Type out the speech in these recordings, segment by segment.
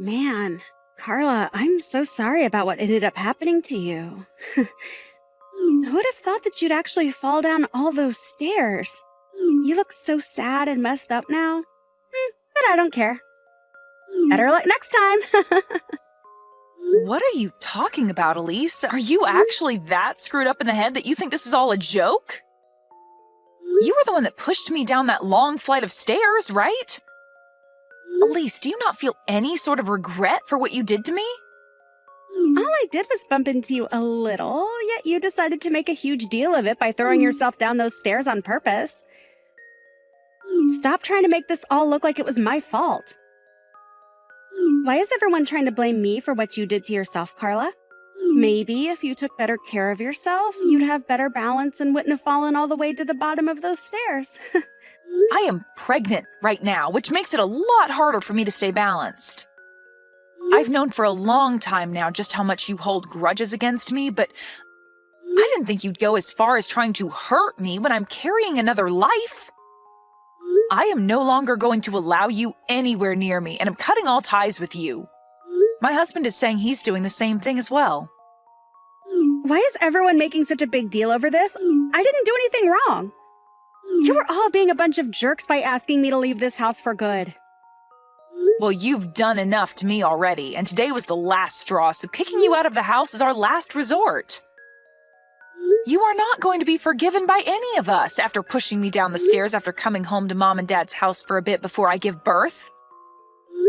Man, Carla, I'm so sorry about what ended up happening to you. Who would have thought that you'd actually fall down all those stairs? You look so sad and messed up now. But I don't care. Better luck next time. What are you talking about, Elise? Are you actually that screwed up in the head that you think this is all a joke? You were the one that pushed me down that long flight of stairs, right? Elise, do you not feel any sort of regret for what you did to me? All I did was bump into you a little, yet you decided to make a huge deal of it by throwing yourself down those stairs on purpose. Stop trying to make this all look like it was my fault. Why is everyone trying to blame me for what you did to yourself, Carla? Maybe if you took better care of yourself, you'd have better balance and wouldn't have fallen all the way to the bottom of those stairs. I am pregnant right now, which makes it a lot harder for me to stay balanced. I've known for a long time now just how much you hold grudges against me, but I didn't think you'd go as far as trying to hurt me when I'm carrying another life. I am no longer going to allow you anywhere near me, and I'm cutting all ties with you. My husband is saying he's doing the same thing as well. Why is everyone making such a big deal over this? I didn't do anything wrong. You were all being a bunch of jerks by asking me to leave this house for good. Well, you've done enough to me already, and today was the last straw, so kicking you out of the house is our last resort. You are not going to be forgiven by any of us after pushing me down the stairs after coming home to Mom and Dad's house for a bit before I give birth.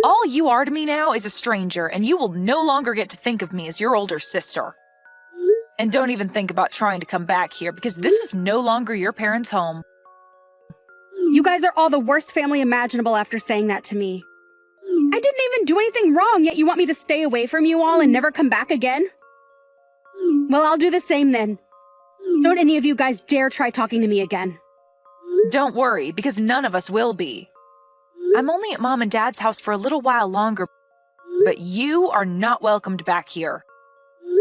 All you are to me now is a stranger, and you will no longer get to think of me as your older sister. And don't even think about trying to come back here, because this is no longer your parents' home. You guys are all the worst family imaginable after saying that to me. I didn't even do anything wrong, yet you want me to stay away from you all and never come back again? Well, I'll do the same then. Don't any of you guys dare try talking to me again. Don't worry, because none of us will be. I'm only at Mom and Dad's house for a little while longer, but you are not welcomed back here.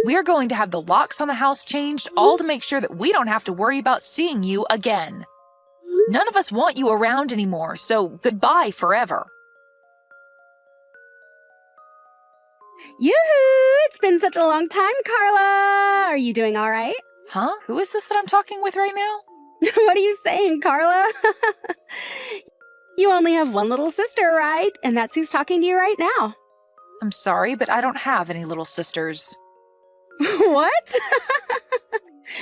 We are going to have the locks on the house changed, all to make sure that we don't have to worry about seeing you again. None of us want you around anymore, so goodbye forever. Yoo-hoo! It's been such a long time, Carla! Are you doing all right? Huh? Who is this that I'm talking with right now? What are you saying, Carla? You only have one little sister, right? And that's who's talking to you right now. I'm sorry, but I don't have any little sisters. What?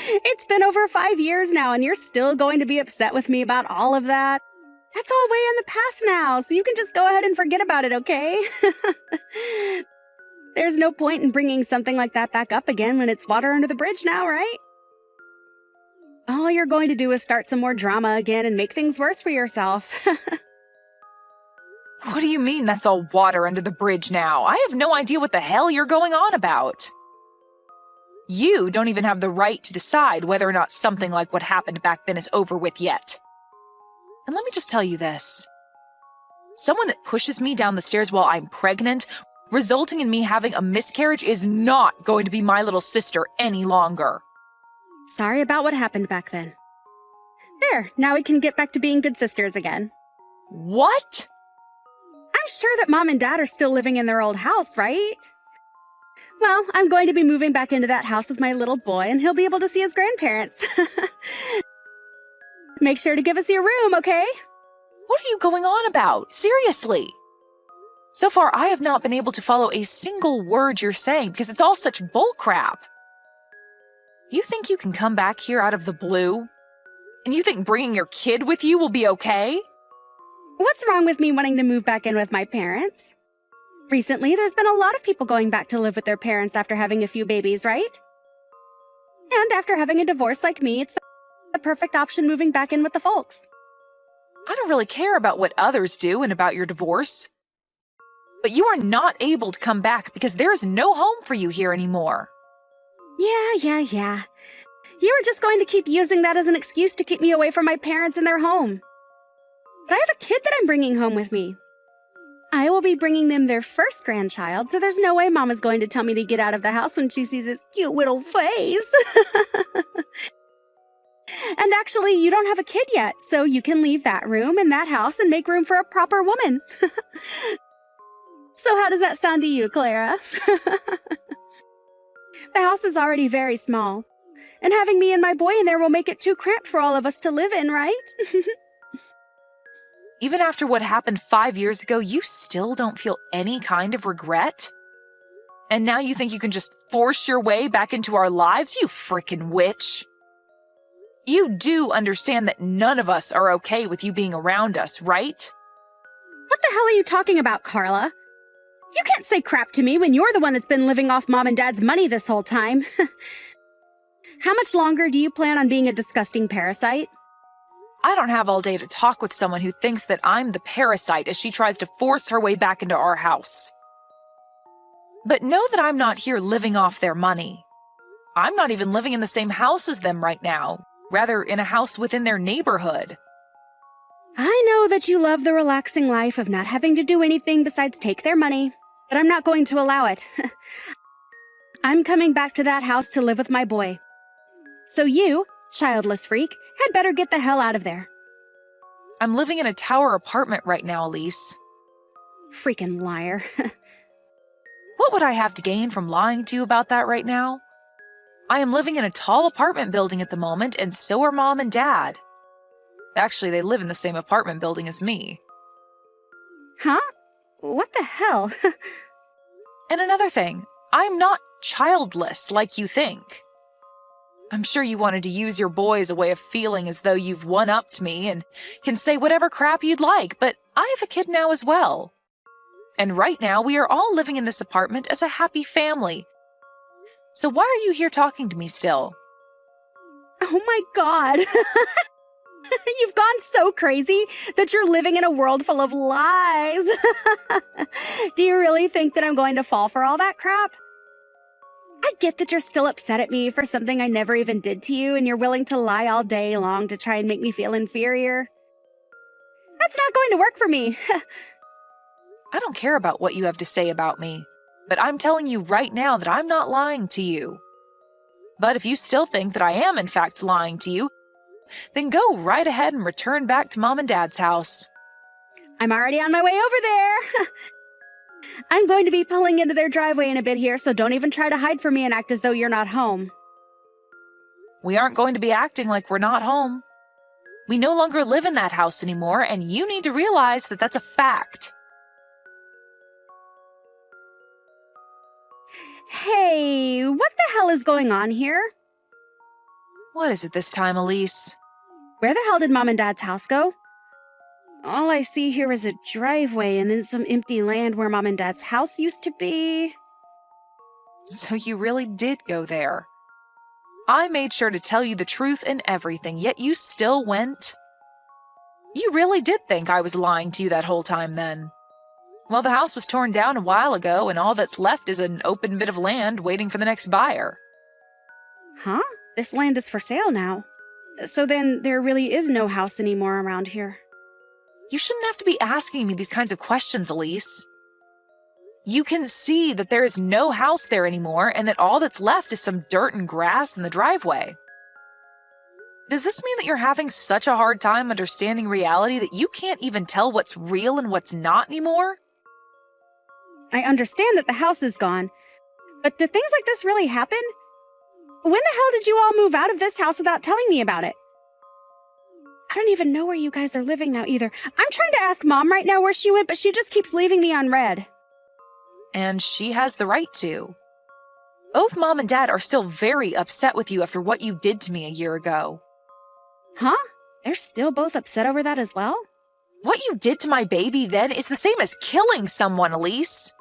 It's been over 5 years now, and you're still going to be upset with me about all of that? That's all way in the past now, so you can just go ahead and forget about it, okay? There's no point in bringing something like that back up again when it's water under the bridge now, right? All you're going to do is start some more drama again and make things worse for yourself. What do you mean that's all water under the bridge now? I have no idea what the hell you're going on about. You don't even have the right to decide whether or not something like what happened back then is over with yet. And let me just tell you this. Someone that pushes me down the stairs while I'm pregnant, resulting in me having a miscarriage, is not going to be my little sister any longer. Sorry about what happened back then. There, now we can get back to being good sisters again. What? I'm sure that Mom and Dad are still living in their old house, right? Well, I'm going to be moving back into that house with my little boy, and he'll be able to see his grandparents. Make sure to give us your room, okay? What are you going on about? Seriously? So far, I have not been able to follow a single word you're saying because it's all such bullcrap. You think you can come back here out of the blue? And you think bringing your kid with you will be okay? What's wrong with me wanting to move back in with my parents? Recently, there's been a lot of people going back to live with their parents after having a few babies, right? And after having a divorce like me, it's the perfect option moving back in with the folks. I don't really care about what others do and about your divorce. But you are not able to come back because there is no home for you here anymore. Yeah. You were just going to keep using that as an excuse to keep me away from my parents and their home. But I have a kid that I'm bringing home with me. I will be bringing them their first grandchild, so there's no way Mom is going to tell me to get out of the house when she sees his cute little face. And actually, you don't have a kid yet, so you can leave that room and that house and make room for a proper woman. So how does that sound to you, Clara? The house is already very small, and having me and my boy in there will make it too cramped for all of us to live in, right? Even after what happened 5 years ago, you still don't feel any kind of regret? And now you think you can just force your way back into our lives, you frickin' witch? You do understand that none of us are okay with you being around us, right? What the hell are you talking about, Carla? You can't say crap to me when you're the one that's been living off Mom and Dad's money this whole time. How much longer do you plan on being a disgusting parasite? I don't have all day to talk with someone who thinks that I'm the parasite as she tries to force her way back into our house. But know that I'm not here living off their money. I'm not even living in the same house as them right now, rather in a house within their neighborhood. I know that you love the relaxing life of not having to do anything besides take their money, but I'm not going to allow it. I'm coming back to that house to live with my boy. So you, childless freak, had better get the hell out of there. I'm living in a tower apartment right now, Elise. Freaking liar. What would I have to gain from lying to you about that right now? I am living in a tall apartment building at the moment, and so are Mom and Dad. Actually, they live in the same apartment building as me. Huh? What the hell? And another thing, I'm not childless like you think. I'm sure you wanted to use your boy as a way of feeling as though you've one-upped me and can say whatever crap you'd like, but I have a kid now as well. And right now, we are all living in this apartment as a happy family. So why are you here talking to me still? Oh my god. You've gone so crazy that you're living in a world full of lies. Do you really think that I'm going to fall for all that crap? I get that you're still upset at me for something I never even did to you, and you're willing to lie all day long to try and make me feel inferior. That's not going to work for me. I don't care about what you have to say about me, but I'm telling you right now that I'm not lying to you. But if you still think that I am in fact lying to you, then go right ahead and return back to Mom and Dad's house. I'm already on my way over there. I'm going to be pulling into their driveway in a bit here, so don't even try to hide from me and act as though you're not home. We aren't going to be acting like we're not home. We no longer live in that house anymore, and you need to realize that that's a fact. Hey, what the hell is going on here? What is it this time, Elise? Where the hell did Mom and Dad's house go? All I see here is a driveway and then some empty land where Mom and Dad's house used to be. So you really did go there. I made sure to tell you the truth and everything, yet you still went. You really did think I was lying to you that whole time then. Well, the house was torn down a while ago, and all that's left is an open bit of land waiting for the next buyer. Huh? This land is for sale now. So then there really is no house anymore around here. You shouldn't have to be asking me these kinds of questions, Elise. You can see that there is no house there anymore and that all that's left is some dirt and grass in the driveway. Does this mean that you're having such a hard time understanding reality that you can't even tell what's real and what's not anymore? I understand that the house is gone, but do things like this really happen? When the hell did you all move out of this house without telling me about it? I don't even know where you guys are living now either. I'm trying to ask Mom right now where she went, but she just keeps leaving me unread. And she has the right to. Both Mom and Dad are still very upset with you after what you did to me a year ago. Huh? They're still both upset over that as well? What you did to my baby then is the same as killing someone, Elise.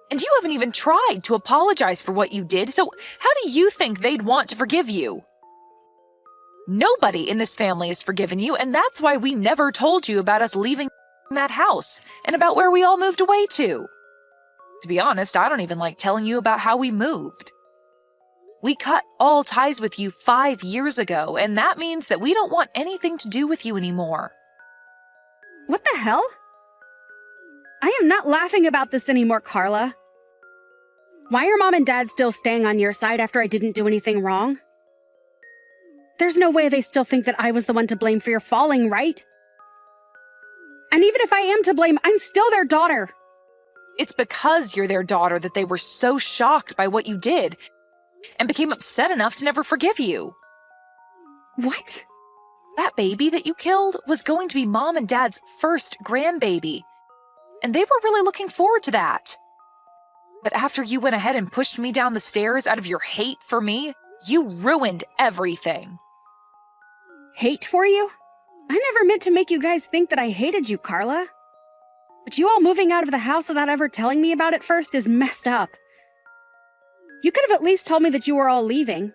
And you haven't even tried to apologize for what you did, so how do you think they'd want to forgive you? Nobody in this family has forgiven you, and that's why we never told you about us leaving that house and about where we all moved away to. To be honest, I don't even like telling you about how we moved. We cut all ties with you 5 years ago, and that means that we don't want anything to do with you anymore. What the hell? I am not laughing about this anymore, Carla. Why are Mom and Dad still staying on your side after I didn't do anything wrong? There's no way they still think that I was the one to blame for your falling, right? And even if I am to blame, I'm still their daughter. It's because you're their daughter that they were so shocked by what you did and became upset enough to never forgive you. What? That baby that you killed was going to be Mom and Dad's first grandbaby, and they were really looking forward to that. But after you went ahead and pushed me down the stairs out of your hate for me, you ruined everything. Hate for you? I never meant to make you guys think that I hated you, Carla. But you all moving out of the house without ever telling me about it first is messed up. You could have at least told me that you were all leaving.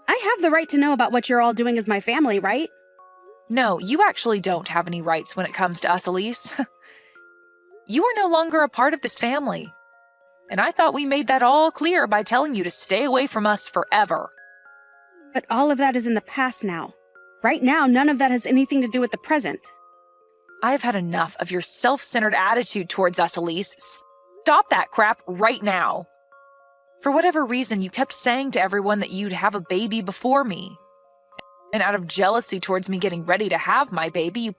I have the right to know about what you're all doing as my family, right? No, you actually don't have any rights when it comes to us, Elise. You are no longer a part of this family. And I thought we made that all clear by telling you to stay away from us forever. But all of that is in the past now. Right now, none of that has anything to do with the present. I have had enough of your self-centered attitude towards us, Elise. Stop that crap right now. For whatever reason, you kept saying to everyone that you'd have a baby before me. And out of jealousy towards me getting ready to have my baby, you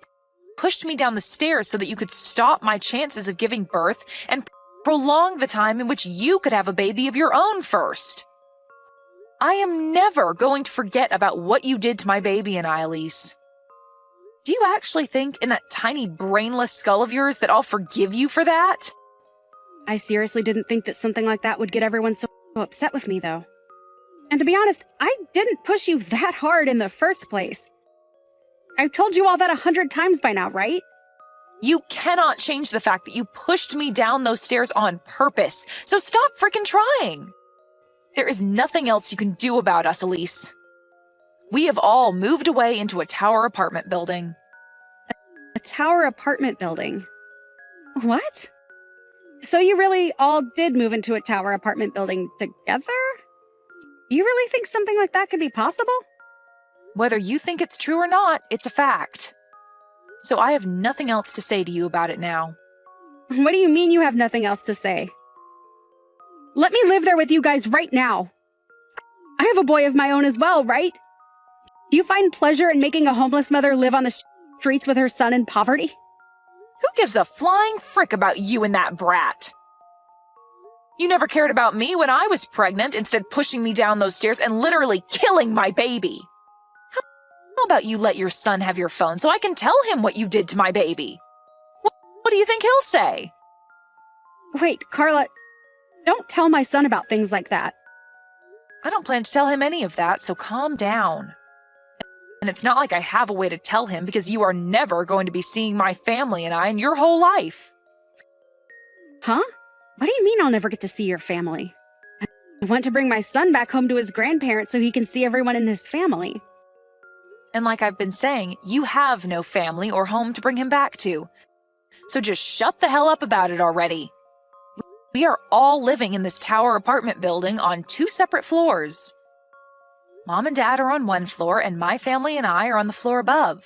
pushed me down the stairs so that you could stop my chances of giving birth and prolong the time in which you could have a baby of your own first. I am never going to forget about what you did to my baby and I, Elise. Do you actually think in that tiny brainless skull of yours that I'll forgive you for that? I seriously didn't think that something like that would get everyone so upset with me, though. And to be honest, I didn't push you that hard in the first place. I've told you all that 100 times by now, right? You cannot change the fact that you pushed me down those stairs on purpose, so stop freaking trying. There is nothing else you can do about us, Elise. We have all moved away into a tower apartment building. A tower apartment building? What? So you really all did move into a tower apartment building together? You really think something like that could be possible? Whether you think it's true or not, it's a fact. So I have nothing else to say to you about it now. What do you mean you have nothing else to say? Let me live there with you guys right now. I have a boy of my own as well, right? Do you find pleasure in making a homeless mother live on the streets with her son in poverty? Who gives a flying frick about you and that brat? You never cared about me when I was pregnant, instead pushing me down those stairs and literally killing my baby. How about you let your son have your phone so I can tell him what you did to my baby? What do you think he'll say? Wait, Carla, don't tell my son about things like that. I don't plan to tell him any of that, so calm down. And it's not like I have a way to tell him because you are never going to be seeing my family and I in your whole life. Huh? What do you mean I'll never get to see your family? I want to bring my son back home to his grandparents so he can see everyone in his family. And like I've been saying, you have no family or home to bring him back to. So just shut the hell up about it already. We are all living in this tower apartment building on 2 separate floors. Mom and Dad are on 1 floor, and my family and I are on the floor above.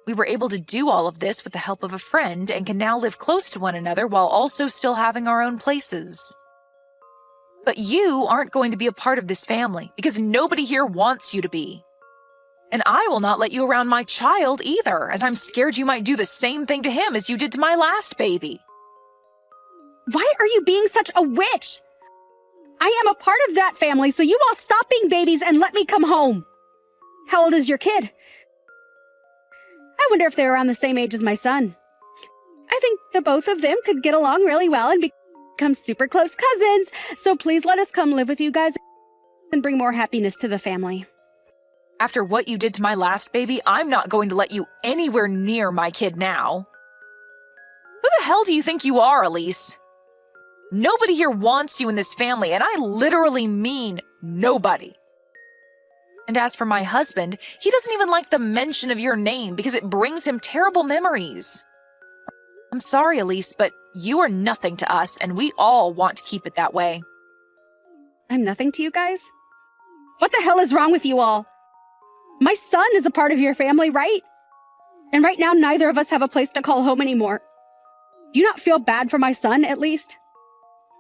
We were able to do all of this with the help of a friend and can now live close to one another while also still having our own places. But you aren't going to be a part of this family because nobody here wants you to be. And I will not let you around my child either, as I'm scared you might do the same thing to him as you did to my last baby. Why are you being such a witch? I am a part of that family, so you all stop being babies and let me come home. How old is your kid? I wonder if they're around the same age as my son. I think the both of them could get along really well and become super close cousins, so please let us come live with you guys and bring more happiness to the family. After what you did to my last baby, I'm not going to let you anywhere near my kid now. Who the hell do you think you are, Elise? Nobody here wants you in this family, and I literally mean nobody. And as for my husband, he doesn't even like the mention of your name because it brings him terrible memories. I'm sorry, Elise, but you are nothing to us, and we all want to keep it that way. I'm nothing to you guys? What the hell is wrong with you all? My son is a part of your family, right? And right now, neither of us have a place to call home anymore. Do you not feel bad for my son, at least?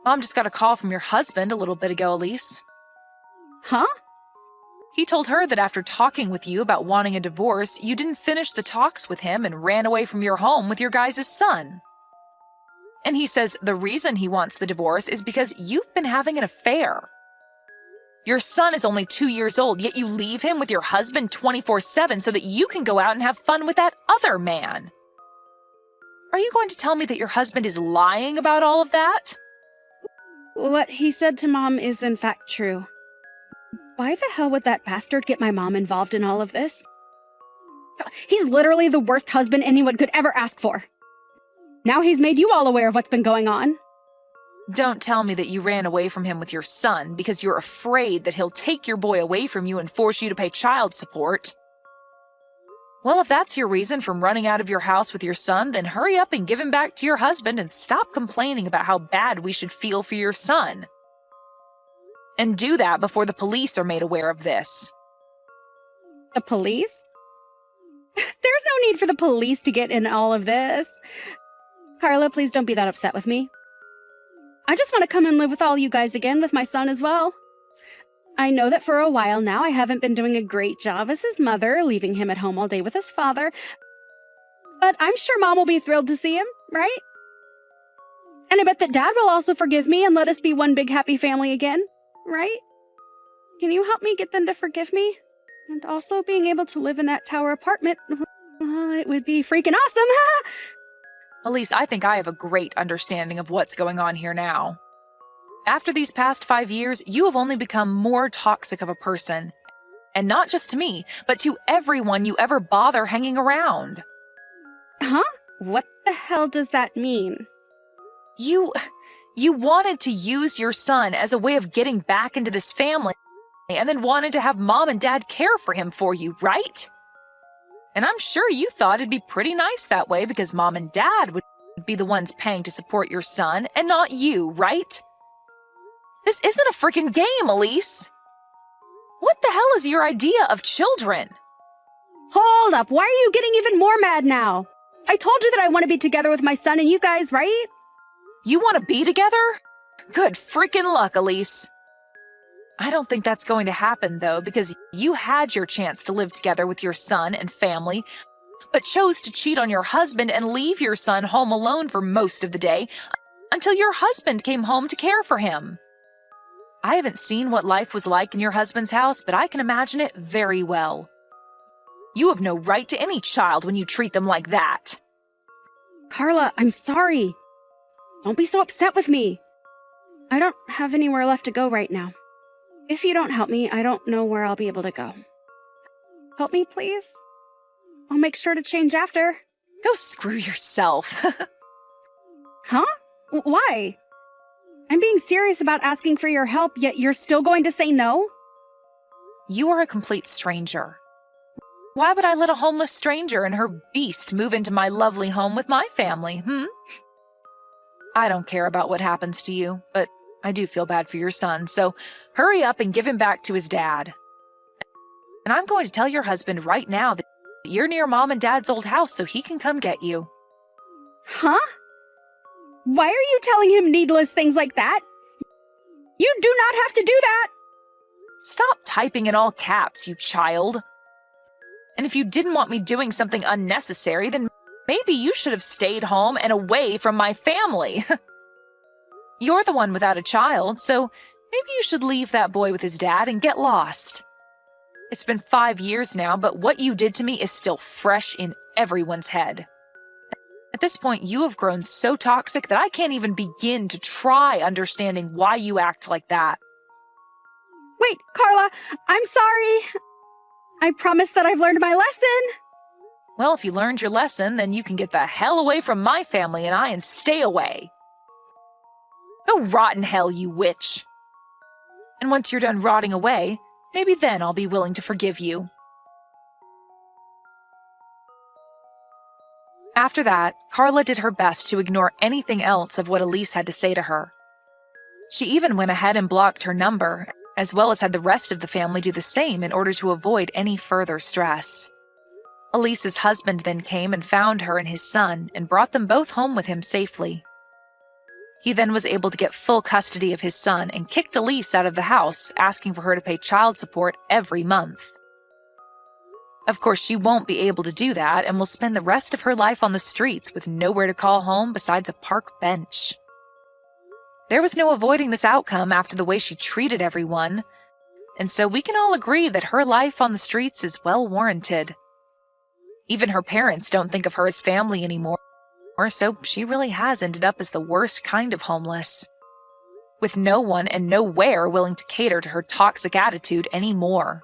Mom just got a call from your husband a little bit ago, Elise. Huh? He told her that after talking with you about wanting a divorce, you didn't finish the talks with him and ran away from your home with your guys' son. And he says the reason he wants the divorce is because you've been having an affair. Your son is only 2 years old, yet you leave him with your husband 24/7 so that you can go out and have fun with that other man. Are you going to tell me that your husband is lying about all of that? What he said to Mom is in fact true. Why the hell would that bastard get my mom involved in all of this? He's literally the worst husband anyone could ever ask for. Now he's made you all aware of what's been going on. Don't tell me that you ran away from him with your son because you're afraid that he'll take your boy away from you and force you to pay child support. Well, if that's your reason for running out of your house with your son, then hurry up and give him back to your husband and stop complaining about how bad we should feel for your son. And do that before the police are made aware of this. The police? There's no need for the police to get in all of this. Carla, please don't be that upset with me. I just want to come and live with all you guys again, with my son as well. I know that for a while now I haven't been doing a great job as his mother, leaving him at home all day with his father. But I'm sure Mom will be thrilled to see him, right? And I bet that Dad will also forgive me and let us be one big happy family again, right? Can you help me get them to forgive me? And also being able to live in that tower apartment, well, it would be freaking awesome. Elise, I think I have a great understanding of what's going on here now. After these past 5 years, you have only become more toxic of a person. And not just to me, but to everyone you ever bother hanging around. Huh? What the hell does that mean? You wanted to use your son as a way of getting back into this family, and then wanted to have Mom and Dad care for him for you, right? And I'm sure you thought it'd be pretty nice that way because Mom and Dad would be the ones paying to support your son and not you, right? This isn't a freaking game, Elise. What the hell is your idea of children? Hold up, why are you getting even more mad now? I told you that I want to be together with my son and you guys, right? You want to be together? Good freaking luck, Elise. I don't think that's going to happen, though, because you had your chance to live together with your son and family, but chose to cheat on your husband and leave your son home alone for most of the day until your husband came home to care for him. I haven't seen what life was like in your husband's house, but I can imagine it very well. You have no right to any child when you treat them like that. Carla, I'm sorry. Don't be so upset with me. I don't have anywhere left to go right now. If you don't help me, I don't know where I'll be able to go. Help me, please? I'll make sure to change after. Go screw yourself. Huh? Why? I'm being serious about asking for your help, yet you're still going to say no? You are a complete stranger. Why would I let a homeless stranger and her beast move into my lovely home with my family, I don't care about what happens to you, but I do feel bad for your son, so hurry up and give him back to his dad. And I'm going to tell your husband right now that you're near Mom and Dad's old house so he can come get you. Huh? Why are you telling him needless things like that? You do not have to do that! Stop typing in all caps, you child. And if you didn't want me doing something unnecessary, then maybe you should have stayed home and away from my family. You're the one without a child, so maybe you should leave that boy with his dad and get lost. It's been 5 years now, but what you did to me is still fresh in everyone's head. At this point, you have grown so toxic that I can't even begin to try understanding why you act like that. Wait, Carla, I'm sorry. I promise that I've learned my lesson. Well, if you learned your lesson, then you can get the hell away from my family and I and stay away. Go rot in hell, you witch. And once you're done rotting away, maybe then I'll be willing to forgive you. After that, Carla did her best to ignore anything else of what Elise had to say to her. She even went ahead and blocked her number, as well as had the rest of the family do the same in order to avoid any further stress. Elise's husband then came and found her and his son and brought them both home with him safely. He then was able to get full custody of his son and kicked Elise out of the house, asking for her to pay child support every month. Of course, she won't be able to do that and will spend the rest of her life on the streets with nowhere to call home besides a park bench. There was no avoiding this outcome after the way she treated everyone, and so we can all agree that her life on the streets is well warranted. Even her parents don't think of her as family anymore, so she really has ended up as the worst kind of homeless, with no one and nowhere willing to cater to her toxic attitude anymore.